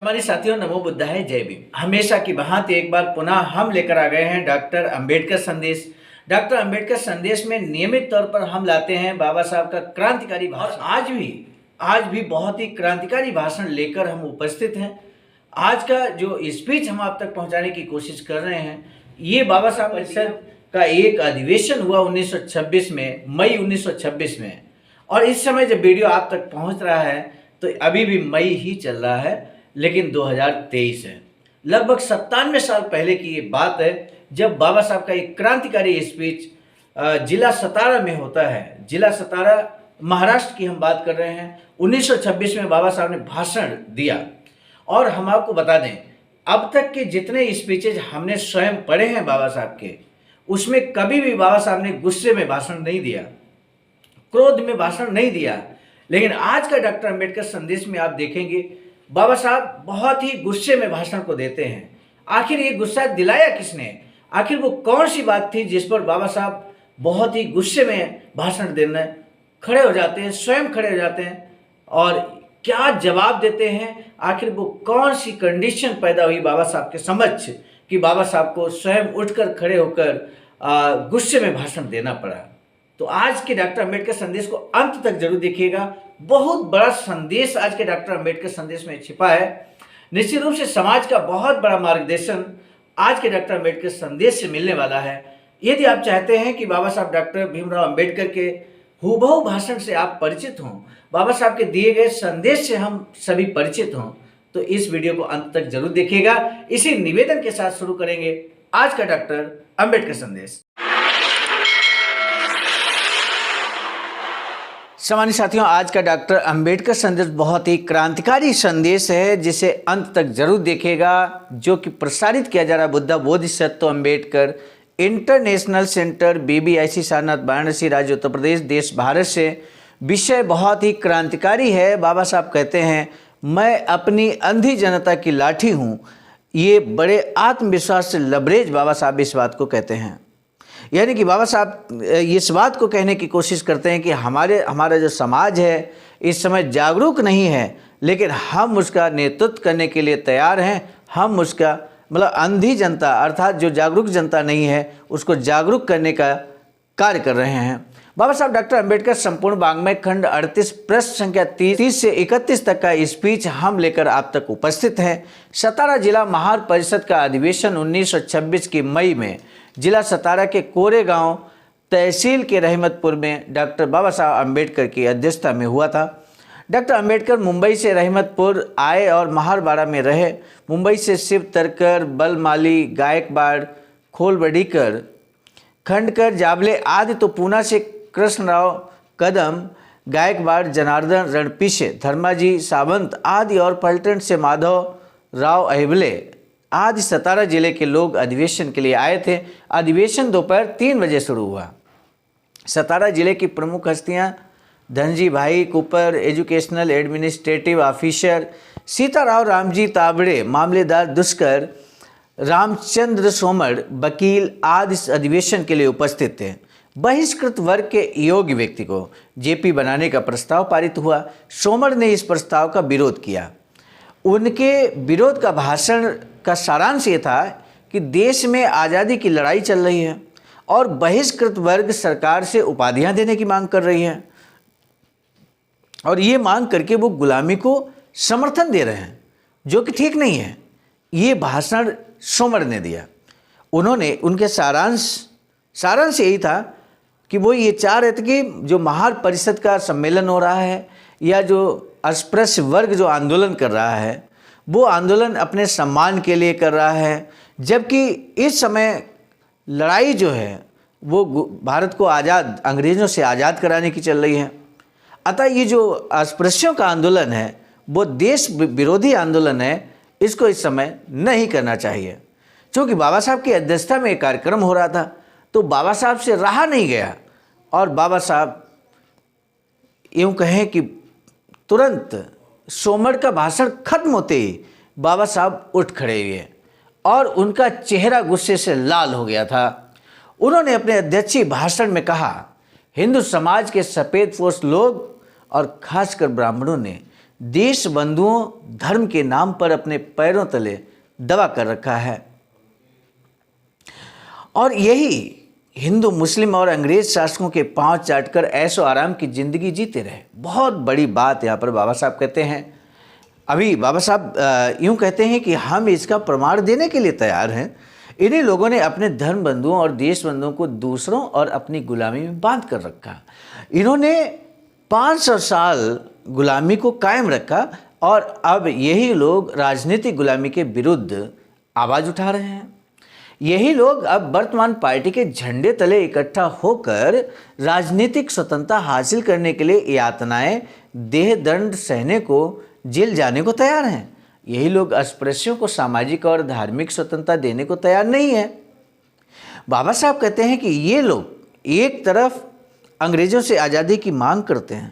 हमारे साथियों, नमो बुद्धाय, जय भीम। हमेशा की भांति एक बार पुनः हम लेकर आ गए हैं डॉक्टर अंबेडकर संदेश। डॉक्टर अंबेडकर संदेश में नियमित तौर पर हम लाते हैं बाबा साहब का क्रांतिकारी भाषण। आज भी बहुत ही क्रांतिकारी भाषण लेकर हम उपस्थित हैं। आज का जो स्पीच हम आप तक पहुंचाने की कोशिश कर रहे हैं, ये बाबा साहब परिषद का एक अधिवेशन हुआ 1926 में, मई 1926 में। और इस समय जब वीडियो आप तक पहुंच रहा है तो अभी भी मई ही चल रहा है, लेकिन 2023 है। लगभग 97 साल पहले की ये बात है जब बाबा साहब का एक क्रांतिकारी स्पीच जिला सतारा में होता है। जिला सतारा महाराष्ट्र की हम बात कर रहे हैं। 1926 में बाबा साहब ने भाषण दिया। और हम आपको बता दें, अब तक के जितने स्पीचेज हमने स्वयं पढ़े हैं बाबा साहब के, उसमें कभी भी बाबा साहब ने गुस्से में भाषण नहीं दिया, क्रोध में भाषण नहीं दिया। लेकिन आज का डॉक्टर अंबेडकर संदेश में आप देखेंगे बाबा साहब बहुत ही गुस्से में भाषण को देते हैं। आखिर ये गुस्सा दिलाया किसने? आखिर वो कौन सी बात थी जिस पर बाबा साहब बहुत ही गुस्से में भाषण देने खड़े हो जाते हैं, स्वयं खड़े हो जाते हैं और क्या जवाब देते हैं? आखिर वो कौन सी कंडीशन पैदा हुई बाबा साहब के समक्ष कि बाबा साहब को स्वयं उठकर खड़े होकर गुस्से में भाषण देना पड़ा? तो आज के डॉक्टर अंबेडकर संदेश को अंत तक जरूर देखिएगा। बहुत बड़ा संदेश आज के डॉक्टर अंबेडकर संदेश में छिपा है। निश्चित रूप से समाज का बहुत बड़ा मार्गदर्शन आज के डॉक्टर अंबेडकर संदेश से मिलने वाला है। यदि आप चाहते हैं कि बाबा साहब डॉक्टर भीमराव अंबेडकर के हूबहू भाषण से आप परिचित हों, बाबा साहब के दिए गए संदेश से हम सभी परिचित हों, तो इस वीडियो को अंत तक जरूर देखिएगा। इसी निवेदन के साथ शुरू करेंगे आज का डॉक्टर अंबेडकर संदेश। सम्मानित साथियों, आज का डॉक्टर अंबेडकर संदेश बहुत ही क्रांतिकारी संदेश है, जिसे अंत तक जरूर देखिएगा, जो कि प्रसारित किया जा रहा है Buddha Bodhisattva Ambedkar international centre, BBIC Sarnath, Varanasi, राज्य उत्तर प्रदेश, देश भारत से। विषय बहुत ही क्रांतिकारी है। बाबा साहब कहते हैं, मैं अपनी अंधी जनता की लाठी हूँ। ये बड़े आत्मविश्वास से लबरेज बाबा साहब इस बात को कहते हैं। यानी कि बाबा साहब इस बात को कहने की कोशिश करते हैं कि हमारा जो समाज है इस समय जागरूक नहीं है, लेकिन हम उसका नेतृत्व करने के लिए तैयार हैं। हम उसका मतलब अंधी जनता अर्थात जो जागरूक जनता नहीं है उसको जागरूक करने का कार्य कर रहे हैं। बाबा साहब डॉक्टर अंबेडकर संपूर्ण वाङ्मय खंड 38 पृष्ठ संख्या 30 से 31 तक का स्पीच हम लेकर आप तक उपस्थित हैं। सतारा जिला महार परिषद का अधिवेशन 1926 की मई में जिला सतारा के कोरेगांव तहसील के रहमतपुर में डॉक्टर बाबा साहब अंबेडकर की अध्यक्षता में हुआ था। डॉक्टर अंबेडकर मुंबई से रहमतपुर आए और महारवाड़ा में रहे। मुंबई से शिव तरकर, बलमाली, गायकवाड़, खोलवड़ीकर, खंडकर, जाबले आदि तो पूना से कृष्णराव कदम, गायकवाड़, जनार्दन रणपीसे, धर्माजी सावंत आदि और पलटन से माधव राव अहिबले आदि सतारा जिले के लोग अधिवेशन के लिए आए थे। अधिवेशन दोपहर 3 बजे शुरू हुआ। सतारा जिले की प्रमुख हस्तियां Dhanji Bhai Kupar, educational administrative officer, Sitarao Ramji Tabade, मामलेदार दुष्कर, रामचंद्र सोमर, वकील आदि इस अधिवेशन के लिए उपस्थित थे। बहिष्कृत वर्ग के योग्य व्यक्ति को जेपी बनाने का प्रस्ताव पारित हुआ। सोमर ने इस प्रस्ताव का विरोध किया। उनके विरोध का भाषण का सारांश ये था कि देश में आज़ादी की लड़ाई चल रही है और बहिष्कृत वर्ग सरकार से उपाधियां देने की मांग कर रही है और ये मांग करके वो गुलामी को समर्थन दे रहे हैं, जो कि ठीक नहीं है। ये भाषण सोमर ने दिया। उन्होंने उनके सारांश यही था कि वो ये चाह रहे थे कि जो महार परिषद का सम्मेलन हो रहा है या जो अस्पृश्य वर्ग जो आंदोलन कर रहा है, वो आंदोलन अपने सम्मान के लिए कर रहा है, जबकि इस समय लड़ाई जो है वो भारत को आज़ाद अंग्रेज़ों से आज़ाद कराने की चल रही है। अतः ये जो अस्पृश्यों का आंदोलन है वो देश विरोधी आंदोलन है, इसको इस समय नहीं करना चाहिए। क्योंकि बाबा साहब की अध्यक्षता में एक कार्यक्रम हो रहा था, तो बाबा साहब से रहा नहीं गया और बाबा साहब यूँ कहें कि तुरंत सोमर का भाषण खत्म होते ही बाबा साहब उठ खड़े हुए और उनका चेहरा गुस्से से लाल हो गया था। उन्होंने अपने अध्यक्षीय भाषण में कहा, हिंदू समाज के सफ़ेद पोश लोग और खासकर ब्राह्मणों ने देश बंधुओं धर्म के नाम पर अपने पैरों तले दबा कर रखा है। और यही हिंदू, मुस्लिम और अंग्रेज शासकों के पांव चाटकर ऐशो आराम की जिंदगी जीते रहे। बहुत बड़ी बात यहाँ पर बाबा साहब कहते हैं। अभी बाबा साहब यूँ कहते हैं कि हम इसका प्रमाण देने के लिए तैयार हैं। इन्हीं लोगों ने अपने धर्म बंधुओं और देश बंधुओं को दूसरों और अपनी गुलामी में बांध कर रखा। इन्होंने 500 साल गुलामी को कायम रखा और अब यही लोग राजनीतिक गुलामी के विरुद्ध आवाज़ उठा रहे हैं। यही लोग अब वर्तमान पार्टी के झंडे तले इकट्ठा होकर राजनीतिक स्वतंत्रता हासिल करने के लिए यातनाएं, देह दंड सहने को, जेल जाने को तैयार हैं। यही लोग अस्पृश्यों को सामाजिक और धार्मिक स्वतंत्रता देने को तैयार नहीं है। बाबा साहब कहते हैं कि ये लोग एक तरफ अंग्रेजों से आज़ादी की मांग करते हैं,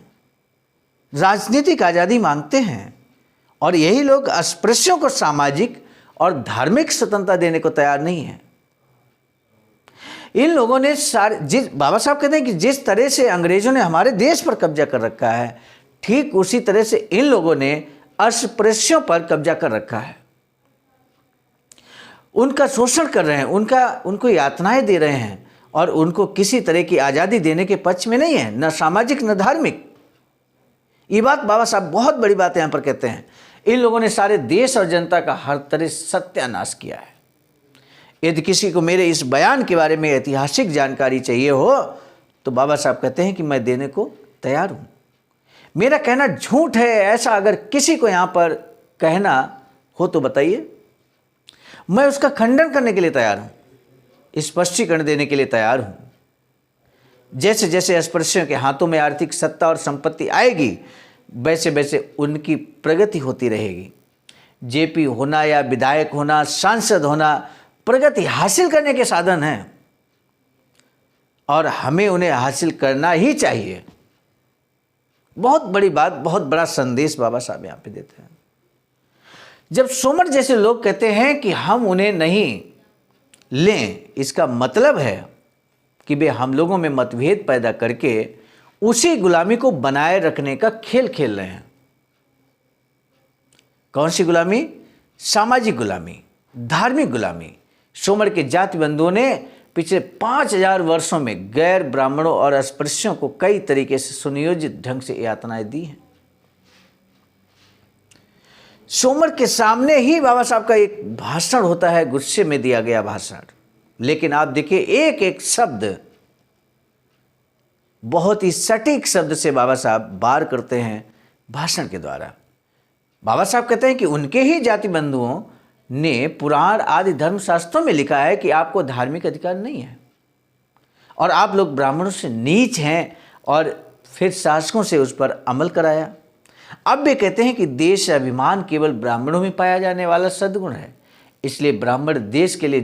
राजनीतिक आज़ादी मांगते हैं, और यही लोग अस्पृश्यों को सामाजिक और धार्मिक स्वतंत्रता देने को तैयार नहीं है। इन लोगों ने बाबा साहब कहते हैं कि जिस तरह से अंग्रेजों ने हमारे देश पर कब्जा कर रखा है, ठीक उसी तरह से इन लोगों ने अस्पृश्यों पर कब्जा कर रखा है। उनका शोषण कर रहे हैं, उनको यातनाएं दे रहे हैं और उनको किसी तरह की आज़ादी देने के पक्ष में नहीं है, न सामाजिक न धार्मिक। ये बात बाबा साहब बहुत बड़ी बात यहाँ पर कहते हैं। इन लोगों ने सारे देश और जनता का हर तरह सत्यानाश किया है। यदि किसी को मेरे इस बयान के बारे में ऐतिहासिक जानकारी चाहिए हो तो बाबा साहब कहते हैं कि मैं देने को तैयार हूँ। मेरा कहना झूठ है ऐसा अगर किसी को यहाँ पर कहना हो तो बताइए, मैं उसका खंडन करने के लिए तैयार हूँ, स्पष्टीकरण देने के लिए तैयार हूँ। जैसे जैसे अस्पृश्यों के हाथों में आर्थिक सत्ता और संपत्ति आएगी वैसे वैसे उनकी प्रगति होती रहेगी। जेपी होना या विधायक होना, सांसद होना प्रगति हासिल करने के साधन हैं और हमें उन्हें हासिल करना ही चाहिए। बहुत बड़ी बात, बहुत बड़ा संदेश बाबा साहब यहाँ पे देते हैं। जब सोमर जैसे लोग कहते हैं कि हम उन्हें नहीं लें, इसका मतलब है कि वे हम लोगों में मतभेद पैदा करके उसी गुलामी को बनाए रखने का खेल खेल रहे हैं। कौन सी गुलामी? सामाजिक गुलामी, धार्मिक गुलामी। सोमर के जाति बंधुओं ने पिछले 5000 वर्षों में गैर ब्राह्मणों और अस्पृश्यों को कई तरीके से सुनियोजित ढंग से यातनाएं दी हैं। सोमर के सामने ही बाबा साहब का एक भाषण होता है, गुस्से में दिया गया भाषण, लेकिन आप देखिए एक एक शब्द बहुत ही सटीक शब्द से बाबा साहब वार करते हैं भाषण के द्वारा। बाबा साहब कहते हैं कि उनके ही जाति बंधुओं ने पुराण आदि धर्मशास्त्रों में लिखा है कि आपको धार्मिक अधिकार नहीं है और आप लोग ब्राह्मणों से नीच हैं, और फिर शासकों से उस पर अमल कराया। अब वे कहते हैं कि देश अभिमान केवल ब्राह्मणों में पाया जाने वाला सद्गुण है, इसलिए ब्राह्मण देश के लिए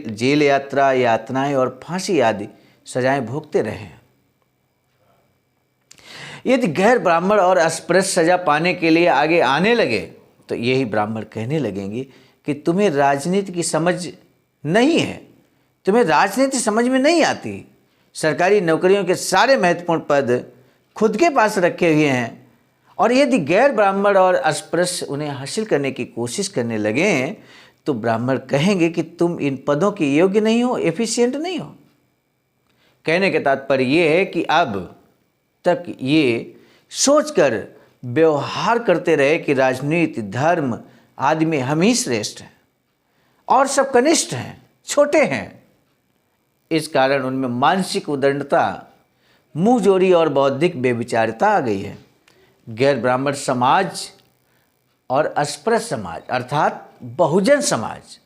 जेल यात्रा, यातनाएं और फांसी आदि सजाएं भोगते रहे हैं। यदि गैर ब्राह्मण और अस्पृश्य सजा पाने के लिए आगे आने लगे तो यही ब्राह्मण कहने लगेंगे कि तुम्हें राजनीति की समझ नहीं है, तुम्हें राजनीति समझ में नहीं आती, सरकारी नौकरियों के सारे महत्वपूर्ण पद खुद के पास रखे हुए हैं, और यदि गैर ब्राह्मण और अस्पृश्य उन्हें हासिल करने की कोशिश करने लगे तो ब्राह्मण कहेंगे कि तुम इन पदों के योग्य नहीं हो, एफिशिएंट नहीं हो। कहने के तात्पर्य ये है कि अब तक ये सोचकर व्यवहार करते रहे कि राजनीति, धर्म आदि में हम ही श्रेष्ठ हैं और सब कनिष्ठ हैं, छोटे हैं। इस कारण उनमें मानसिक उदंडता, मुंहजोरी और बौद्धिक बेविचारिता आ गई है। गैर ब्राह्मण समाज और अस्पृश्य समाज अर्थात बहुजन समाज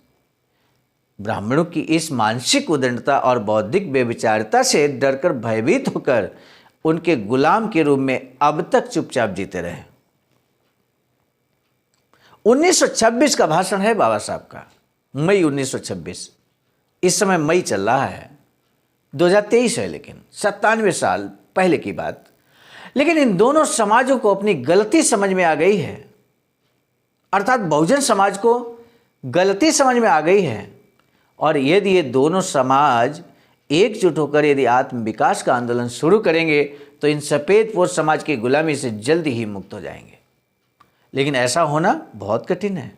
ब्राह्मणों की इस मानसिक उदंडता और बौद्धिक बेविचारिता से डरकर भयभीत होकर उनके गुलाम के रूप में अब तक चुपचाप जीते रहे। 1926 का भाषण है बाबा साहब का, मई 1926। इस समय मई चल रहा है, 2023 है, लेकिन 97 साल पहले की बात। लेकिन इन दोनों समाजों को अपनी गलती समझ में आ गई है, अर्थात बहुजन समाज को गलती समझ में आ गई है, और यदि ये दोनों समाज एकजुट होकर यदि आत्म विकास का आंदोलन शुरू करेंगे तो इन सफेद पोश समाज की गुलामी से जल्दी ही मुक्त हो जाएंगे। लेकिन ऐसा होना बहुत कठिन है,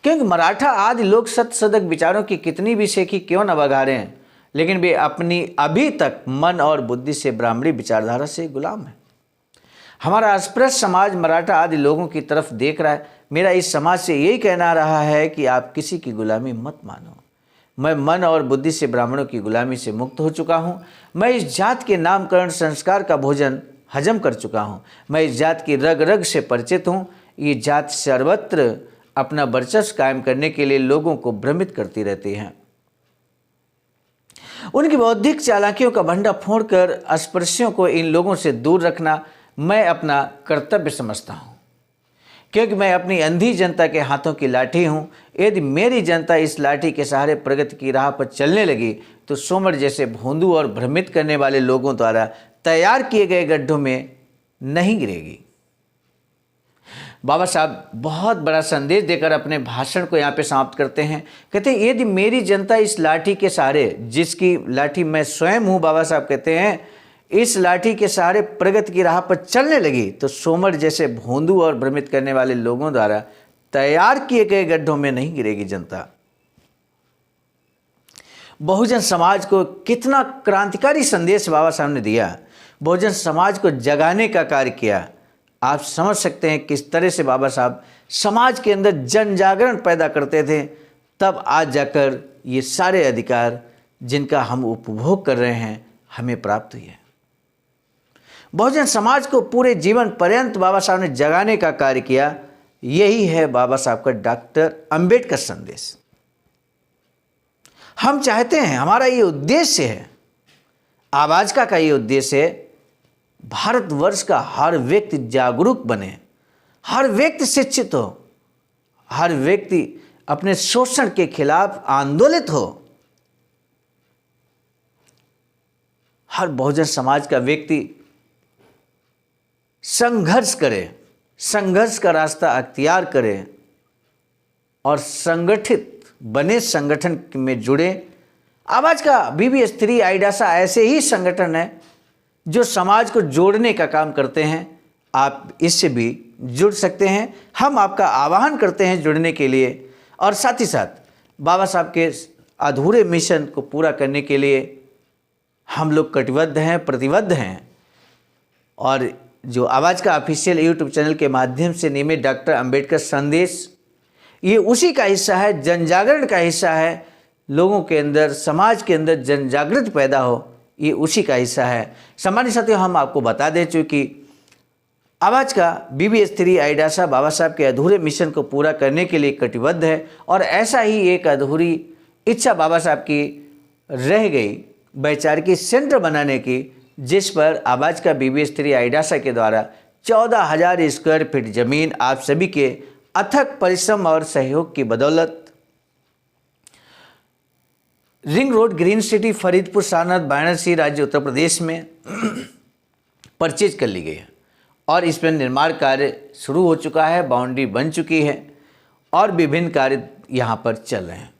क्योंकि मराठा आदि लोग सत्य सदक विचारों की कितनी भी सेखी क्यों न बघारें, लेकिन वे अपनी अभी तक मन और बुद्धि से ब्राह्मणी विचारधारा से गुलाम है। हमारा अस्पृश्य समाज मराठा आदि लोगों की तरफ देख रहा है। मेरा इस समाज से यही कहना रहा है कि आप किसी की गुलामी मत मानो। मैं मन और बुद्धि से ब्राह्मणों की गुलामी से मुक्त हो चुका हूँ। मैं इस जात के नामकरण संस्कार का भोजन हजम कर चुका हूँ। मैं इस जात की रग रग से परिचित हूँ। ये जात सर्वत्र अपना वर्चस्व कायम करने के लिए लोगों को भ्रमित करती रहती है। उनकी बौद्धिक चालाकियों का भंडा फोड़कर अस्पृश्यों को इन लोगों से दूर रखना मैं अपना कर्तव्य समझता हूँ, क्योंकि मैं अपनी अंधी जनता के हाथों की लाठी हूँ। यदि मेरी जनता इस लाठी के सहारे प्रगति की राह पर चलने लगी तो सोमर जैसे भोंदू और भ्रमित करने वाले लोगों द्वारा तैयार किए गए गड्ढों में नहीं गिरेगी। बाबा साहब बहुत बड़ा संदेश देकर अपने भाषण को यहाँ पे समाप्त करते हैं। कहते हैं यदि मेरी जनता इस लाठी के सहारे, जिसकी लाठी मैं स्वयं हूँ, बाबा साहब कहते हैं इस लाठी के सहारे प्रगति की राह पर चलने लगी तो सोमर जैसे भोंदू और भ्रमित करने वाले लोगों द्वारा तैयार किए गए गड्ढों में नहीं गिरेगी जनता। बहुजन समाज को कितना क्रांतिकारी संदेश बाबा साहब ने दिया, बहुजन समाज को जगाने का कार्य किया। आप समझ सकते हैं किस तरह से बाबा साहब समाज के अंदर जन जागरण पैदा करते थे, तब आज जाकर ये सारे अधिकार जिनका हम उपभोग कर रहे हैं हमें प्राप्त हुई है। बहुजन समाज को पूरे जीवन पर्यंत बाबा साहब ने जगाने का कार्य किया। यही है बाबा साहब का डॉक्टर अंबेडकर संदेश। हम चाहते हैं, हमारा ये उद्देश्य है, आवाज का ये उद्देश्य है, भारतवर्ष का हर व्यक्ति जागरूक बने, हर व्यक्ति शिक्षित हो, हर व्यक्ति अपने शोषण के खिलाफ आंदोलित हो, हर बहुजन समाज का व्यक्ति संघर्ष करे, संघर्ष का रास्ता अख्तियार करे और संगठित बने, संगठन में जुड़े। आवाज का बीबी स्त्री आईडासा ऐसे ही संगठन है जो समाज को जोड़ने का काम करते हैं। आप इससे भी जुड़ सकते हैं। हम आपका आह्वान करते हैं जुड़ने के लिए, और साथ ही साथ बाबा साहब के अधूरे मिशन को पूरा करने के लिए हम लोग कटिबद्ध हैं, प्रतिबद्ध हैं। और जो आवाज़ का ऑफिशियल यूट्यूब चैनल के माध्यम से नियमित डॉक्टर अंबेडकर संदेश, ये उसी का हिस्सा है, जन जागरण का हिस्सा है। लोगों के अंदर, समाज के अंदर जन जागृति पैदा हो, ये उसी का हिस्सा है। सम्मानित साथियों, हम आपको बता दें चूँकि आवाज़ का बीबी स्त्री आईडासा बाबा साहब के अधूरे मिशन को पूरा करने के लिए कटिबद्ध है, और ऐसा ही एक अधूरी इच्छा बाबा साहब की रह गई वैचारिकी सेंटर बनाने की, जिस पर आवाज़ का बीबी स्त्री आईडासा के द्वारा 14,000 स्क्वायर फीट जमीन आप सभी के अथक परिश्रम और सहयोग की बदौलत ring road, green city, Faridpur, Sarnath, Varanasi, राज्य उत्तर प्रदेश में परचेज कर ली गई है, और इस पर निर्माण कार्य शुरू हो चुका है, बाउंड्री बन चुकी है और विभिन्न कार्य यहाँ पर चल रहे हैं।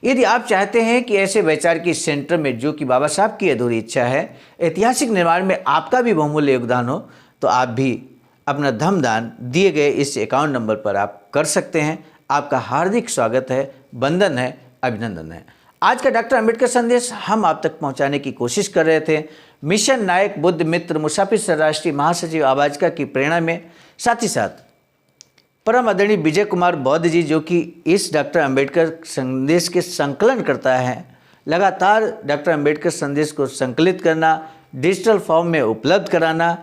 यदि आप चाहते हैं कि ऐसे वैचारिकी सेंटर में, जो कि बाबा साहब की अधूरी इच्छा है, ऐतिहासिक निर्माण में आपका भी बहुमूल्य योगदान हो, तो आप भी अपना धमदान दिए गए इस अकाउंट नंबर पर आप कर सकते हैं। आपका हार्दिक स्वागत है, वंदन है, अभिनंदन है। आज का डॉक्टर अंबेडकर संदेश हम आप तक पहुंचाने की कोशिश कर रहे थे मिशन नायक बुद्ध मित्र मुसाफिर सर राष्ट्रीय महासचिव आवाजका की प्रेरणा में, साथ ही साथ परम आदरणीय विजय कुमार बौद्ध जी, जो कि इस डॉक्टर अंबेडकर संदेश के संकलन करता है। लगातार डॉक्टर अंबेडकर संदेश को संकलित करना, डिजिटल फॉर्म में उपलब्ध कराना,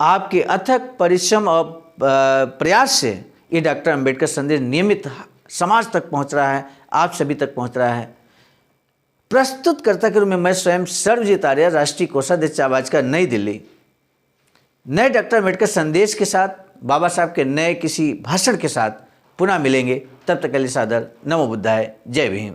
आपके अथक परिश्रम और प्रयास से ये डॉक्टर अंबेडकर संदेश नियमित समाज तक पहुंच रहा है, आप सभी तक पहुंच रहा है। प्रस्तुतकर्ता के रूप में मैं स्वयं सर्वजीत आर्य, राष्ट्रीय कोषाध्यक्ष आवाजका, नई दिल्ली, नए डॉक्टर अंबेडकर संदेश के साथ, बाबा साहब के नए किसी भाषण के साथ पुनः मिलेंगे। तब तक के लिए सादर नमो बुद्धाय, जय भीम।